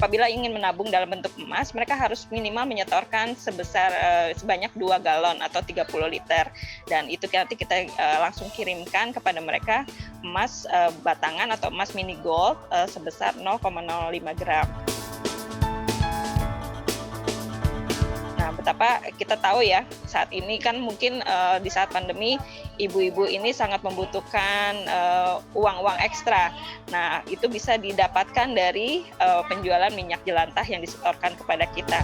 apabila ingin menabung dalam bentuk emas, mereka harus minimal menyetorkan sebanyak 2 galon atau 30 liter. Dan itu nanti kita langsung kirimkan kepada mereka emas batangan atau emas mini gold sebesar 0,05 gram. Nah, betapa kita tahu ya, saat ini kan mungkin di saat pandemi, ibu-ibu ini sangat membutuhkan uang-uang ekstra. Nah, itu bisa didapatkan dari penjualan minyak jelantah yang disetorkan kepada kita.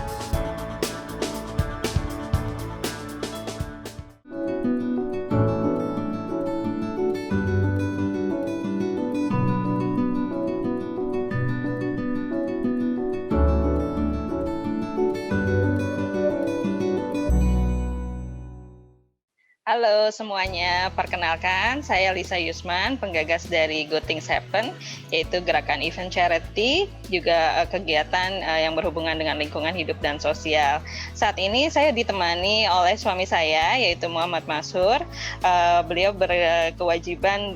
Halo semuanya, perkenalkan saya Lisa Yusman, penggagas dari Go-Things-Happen, yaitu gerakan event charity, juga kegiatan yang berhubungan dengan lingkungan hidup dan sosial. Saat ini saya ditemani oleh suami saya, yaitu Muhammad Masur. Beliau berkewajiban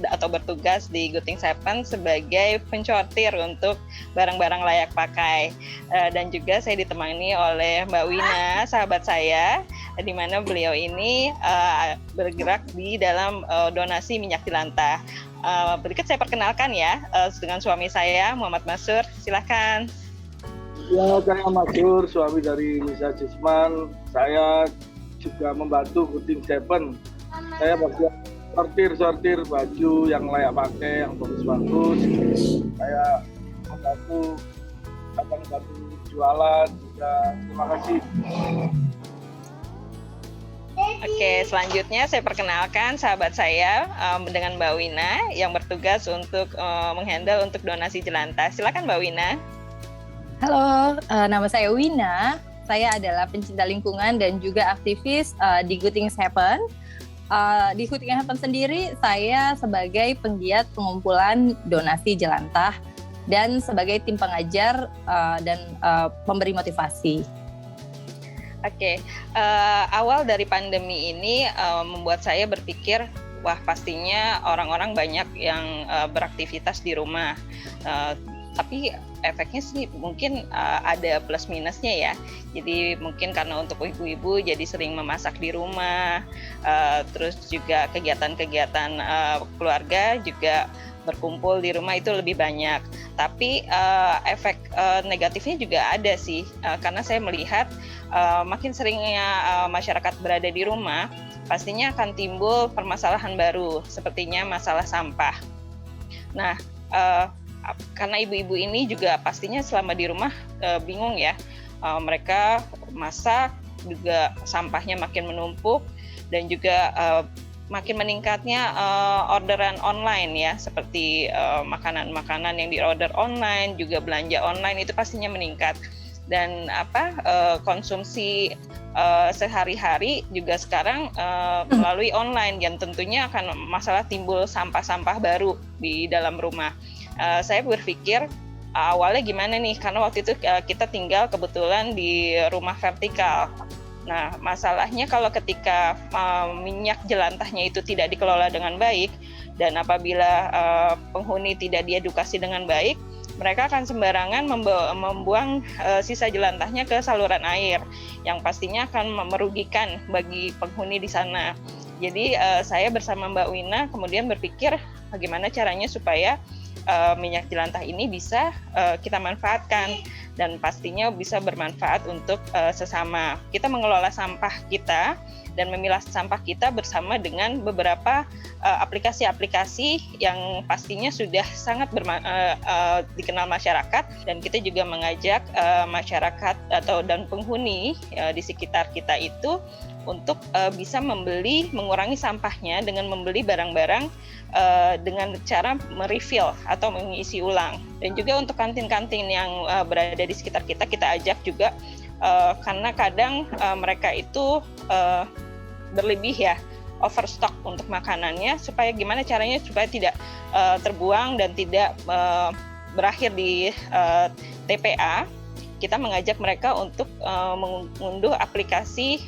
atau bertugas di Go-Things-Happen sebagai pensortir untuk barang-barang layak pakai. Dan juga saya ditemani oleh Mbak Wina, sahabat saya, di mana beliau ini bergerak di dalam donasi minyak jelantah. Berikut saya perkenalkan ya dengan suami saya, Muhammad Masur. Silahkan. Ya, saya Masur, suami dari Lisa Yusman. Saya juga membantu Go-Things-Happen. Saya bagian sortir baju yang layak pakai, yang bagus-bagus. Saya membantu jualan juga. Terima kasih. Oke, selanjutnya saya perkenalkan sahabat saya dengan Mbak Wina yang bertugas untuk menghandle untuk donasi jelantah. Silakan Mbak Wina. Halo, nama saya Wina. Saya adalah pencinta lingkungan dan juga aktivis di Go-Things-Happen. Di Go-Things-Happen sendiri, saya sebagai penggiat pengumpulan donasi jelantah dan sebagai tim pengajar dan pemberi motivasi. Oke, awal dari pandemi ini membuat saya berpikir, wah pastinya orang-orang banyak yang beraktivitas di rumah. Tapi efeknya sih mungkin ada plus minusnya ya. Jadi mungkin karena untuk ibu-ibu jadi sering memasak di rumah, terus juga kegiatan-kegiatan keluarga juga berkumpul di rumah itu lebih banyak. Tapi efek negatifnya juga ada sih, karena saya melihat makin seringnya masyarakat berada di rumah, pastinya akan timbul permasalahan baru, sepertinya masalah sampah. Nah, karena ibu-ibu ini juga pastinya selama di rumah bingung ya, mereka masak juga sampahnya makin menumpuk dan juga makin meningkatnya orderan online ya, seperti makanan-makanan yang diorder online, juga belanja online itu pastinya meningkat. Dan konsumsi sehari-hari juga sekarang melalui online, yang tentunya akan masalah timbul sampah-sampah baru di dalam rumah. Saya berpikir awalnya gimana nih, karena waktu itu kita tinggal kebetulan di rumah vertikal. Nah, masalahnya kalau ketika minyak jelantahnya itu tidak dikelola dengan baik, dan apabila penghuni tidak diedukasi dengan baik, mereka akan sembarangan membuang sisa jelantahnya ke saluran air, yang pastinya akan merugikan bagi penghuni di sana. Jadi saya bersama Mbak Wina kemudian berpikir bagaimana caranya supaya minyak jelantah ini bisa kita manfaatkan dan pastinya bisa bermanfaat untuk sesama. Kita mengelola sampah kita dan memilah sampah kita bersama dengan beberapa aplikasi-aplikasi yang pastinya sudah sangat dikenal masyarakat, dan kita juga mengajak masyarakat dan penghuni di sekitar kita itu untuk bisa mengurangi sampahnya dengan membeli barang-barang dengan cara merefill atau mengisi ulang. Dan juga untuk kantin-kantin yang berada di sekitar kita ajak juga, karena kadang mereka itu berlebih ya, overstock untuk makanannya, supaya gimana caranya supaya tidak terbuang dan tidak berakhir di TPA. Kita mengajak mereka untuk mengunduh aplikasi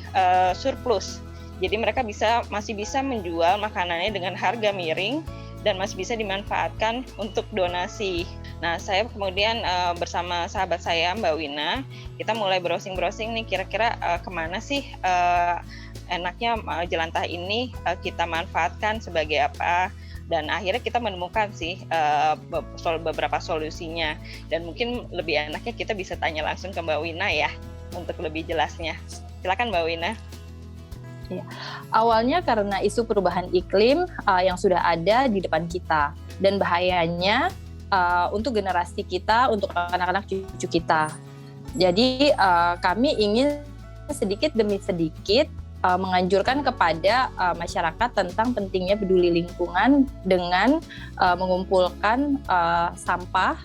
surplus. Jadi mereka masih bisa menjual makanannya dengan harga miring dan masih bisa dimanfaatkan untuk donasi. Nah, saya kemudian bersama sahabat saya Mbak Wina, kita mulai browsing-browsing nih kira-kira kemana sih enaknya jelantah ini kita manfaatkan sebagai apa. Dan akhirnya kita menemukan sih beberapa solusinya. Dan mungkin lebih enaknya kita bisa tanya langsung ke Mbak Wina ya untuk lebih jelasnya. Silakan Mbak Wina. Ya. Awalnya karena isu perubahan iklim yang sudah ada di depan kita dan bahayanya untuk generasi kita, untuk anak-anak cucu kita. Jadi kami ingin sedikit demi sedikit menganjurkan kepada masyarakat tentang pentingnya peduli lingkungan dengan mengumpulkan sampah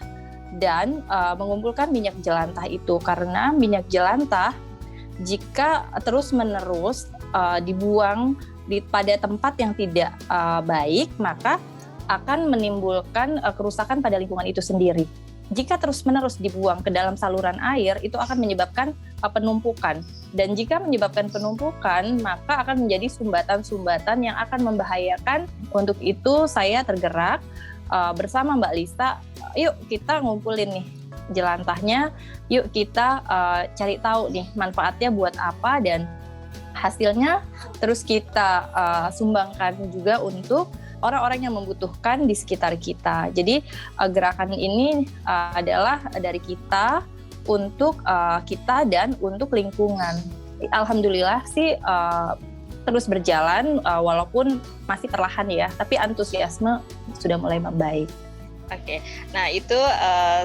dan mengumpulkan minyak jelantah itu, karena minyak jelantah jika terus-menerus dibuang pada tempat yang tidak baik, maka akan menimbulkan kerusakan pada lingkungan itu sendiri. Jika terus-menerus dibuang ke dalam saluran air, itu akan menyebabkan penumpukan. Dan jika menyebabkan penumpukan, maka akan menjadi sumbatan-sumbatan yang akan membahayakan. Untuk itu saya tergerak bersama Mbak Lisa, yuk kita ngumpulin nih jelantahnya, yuk kita cari tahu nih manfaatnya buat apa, dan hasilnya terus kita sumbangkan juga untuk orang-orang yang membutuhkan di sekitar kita. Jadi gerakan ini adalah dari kita untuk kita dan untuk lingkungan. Alhamdulillah sih terus berjalan walaupun masih perlahan ya, tapi antusiasme sudah mulai membaik. Oke, nah itu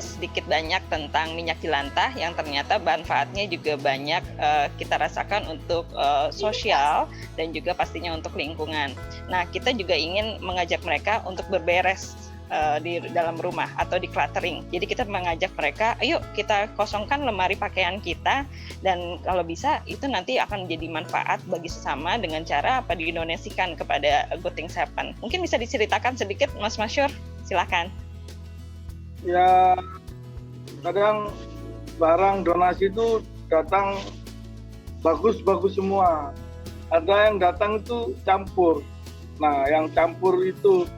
sedikit banyak tentang minyak jelantah yang ternyata manfaatnya juga banyak kita rasakan untuk sosial dan juga pastinya untuk lingkungan. Nah, kita juga ingin mengajak mereka untuk berberes di dalam rumah atau decluttering. Jadi kita mengajak mereka, ayo kita kosongkan lemari pakaian kita, dan kalau bisa itu nanti akan menjadi manfaat bagi sesama dengan cara apa, didonasikan kepada Goting Seven. Mungkin bisa diceritakan sedikit Mas Masyur, silakan. Ya, kadang barang donasi itu datang bagus-bagus semua. Ada yang datang itu campur. Nah, yang campur itu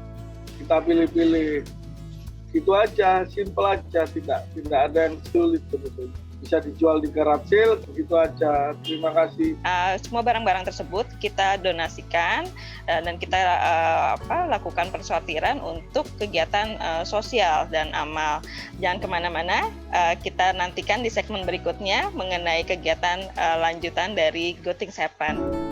kita pilih-pilih. Itu aja, simple aja, tidak ada yang sulit sebetulnya. Bisa dijual di garage sale, begitu aja. Terima kasih. Semua barang-barang tersebut kita donasikan dan kita lakukan persortiran untuk kegiatan sosial dan amal. Jangan kemana-mana, kita nantikan di segmen berikutnya mengenai kegiatan lanjutan dari Goting Seven.